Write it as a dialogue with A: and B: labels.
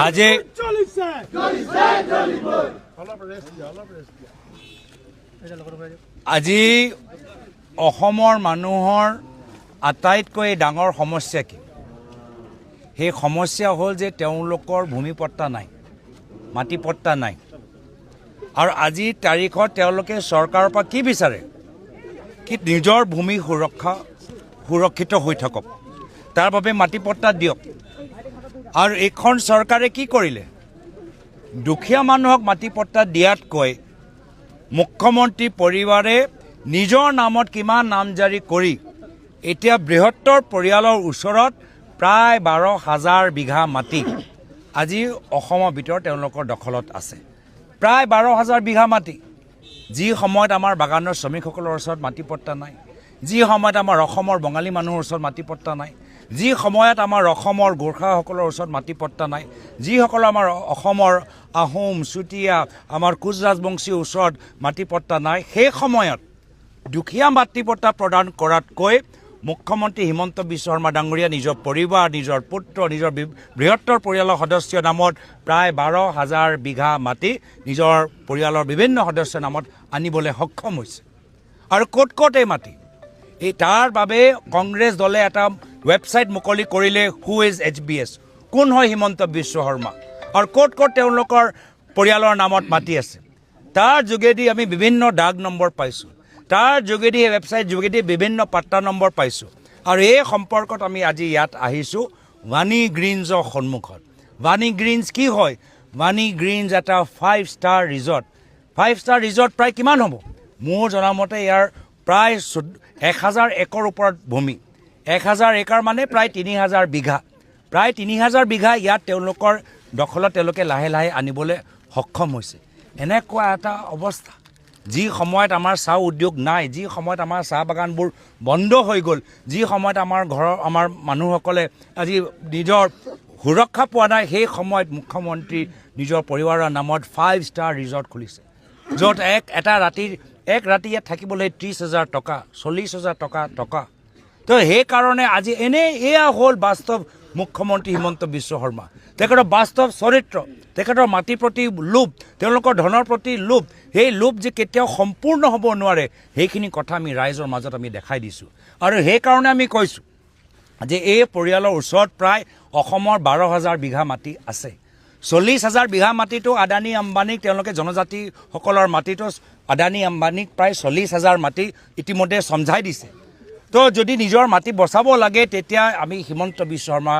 A: আজি আজি অসমৰ মানুহৰ আটাইতকৈ ডাঙৰ সমস্যা কি? সেই সমস্যা হ'ল যে তেওঁলোকৰ ভূমিপট্টা নাই, মাটিপট্টা নাই। আৰু আজিৰ তাৰিখত তেওঁলোকে চৰকাৰৰ পৰা কি বিচাৰে? কি নিজৰ ভূমি সুৰক্ষিত হৈ থাকক, তাৰ বাবে মাটিপট্টা দিয়ক। আৰু এইখন চৰকাৰে কি কৰিলে? দুখীয়া মানুহক মাটিপট্টা দিয়াতকৈ মুখ্যমন্ত্ৰী পৰিবাৰে নিজৰ নামত কিমান নামজাৰি কৰি এতিয়া বৃহত্তৰ পৰিয়ালৰ ওচৰত প্ৰায় 12,000 বিঘা মাটি আজি অসমৰ ভিতৰত তেওঁলোকৰ দখলত আছে। প্ৰায় 12,000 বিঘা মাটি, যি সময়ত আমাৰ বাগানৰ শ্ৰমিকসকলৰ ওচৰত মাটিপট্টা নাই, যি সময়ত আমাৰ অসমৰ বঙালী মানুহৰ ওচৰত মাটিপট্টা নাই, যি সময়ত আমাৰ অসমৰ গোৰ্খাসকলৰ ওচৰত মাটিপট্টা নাই, যিসকল আমাৰ অসমৰ আহোম, চুতীয়া, আমাৰ কোচ ৰাজবংশীৰ ওচৰত মাটিপট্টা নাই, সেই সময়ত দুখীয়া মাটিপট্টা প্ৰদান কৰাতকৈ মুখ্যমন্ত্ৰী হিমন্ত বিশ্ব শৰ্মা ডাঙৰীয়া নিজৰ পৰিবাৰ, নিজৰ পুত্ৰ, নিজৰ বৃহত্তৰ পৰিয়ালৰ সদস্যৰ নামত প্ৰায় 12,000 বিঘা মাটি নিজৰ পৰিয়ালৰ বিভিন্ন সদস্যৰ নামত আনিবলৈ সক্ষম হৈছে। আৰু ক'ত ক'ত এই মাটি? এই তাৰ বাবে কংগ্ৰেছ দলে এটা ৱেবছাইট মুকলি কৰিলে, হু ইজ HBS, কোন হয় হিমন্ত বিশ্ব শৰ্মা, আৰু ক'ত ক'ত তেওঁলোকৰ পৰিয়ালৰ নামত মাটি আছে। তাৰ যোগেদি আমি বিভিন্ন ডাক নম্বৰ পাইছোঁ, তাৰ যোগেদি এই ৱেবছাইট যোগেদি বিভিন্ন পাট্টা নম্বৰ পাইছোঁ। আৰু এই সম্পৰ্কত আমি আজি ইয়াত আহিছোঁ ৱানী গ্ৰীণছৰ সন্মুখত। ৱানী গ্ৰীণছ কি হয়? ৱানী গ্ৰীণছ এটা 5 ষ্টাৰ ৰিজৰ্ট। 5 ষ্টাৰ ৰিজৰ্ট প্ৰায় কিমান হ'ব? মোৰ জনামতে ইয়াৰ প্ৰায় 1,000 একৰ ওপৰত ভূমি। 1,000 একৰ মানে প্ৰায় 3,000 বিঘা। প্ৰায় 3,000 বিঘা ইয়াত তেওঁলোকৰ দখলত তেওঁলোকে লাহে লাহে আনিবলৈ সক্ষম হৈছে। এনেকুৱা এটা অৱস্থা, যি সময়ত আমাৰ চাহ উদ্যোগ নাই, যি সময়ত আমাৰ চাহ বাগানবোৰ বন্ধ হৈ গ'ল, যি সময়ত আমাৰ আমাৰ মানুহসকলে আজি নিজৰ সুৰক্ষা পোৱা নাই, সেই সময়ত মুখ্যমন্ত্ৰী নিজৰ পৰিবাৰৰ নামত 5 ষ্টাৰ ৰিজৰ্ট খুলিছে, য'ত এক ৰাতি ইয়াত থাকিবলৈ 30,000 টকা, 40,000 টকা। তো সেইকাৰণে আজি এয়া হ'ল বাস্তৱ মুখ্যমন্ত্ৰী হিমন্ত বিশ্ব শৰ্মা। তেখেতৰ বাস্তৱ চৰিত্ৰ, তেখেতৰ মাটিৰ প্ৰতি লোভ, তেওঁলোকৰ ধনৰ প্ৰতি লোভ, সেই লোভ যে কেতিয়াও সম্পূৰ্ণ হ'ব নোৱাৰে, সেইখিনি কথা আমি ৰাইজৰ মাজত আমি দেখাই দিছোঁ। আৰু সেইকাৰণে আমি কৈছোঁ যে এই পৰিয়ালৰ ওচৰত প্ৰায় অসমৰ 12,000 বিঘা মাটি আছে। 40,000 বিঘা মাটিটো আদানী আম্বানীক, তেওঁলোকে জনজাতিসকলৰ মাটিটো আদানী আম্বানীক প্ৰায় 40,000 মাটি ইতিমধ্যে সমঝাই দিছে। তো যদি নিজৰ মাটি বচাব লাগে, তেতিয়া আমি হিমন্ত বিশ্ব শৰ্মা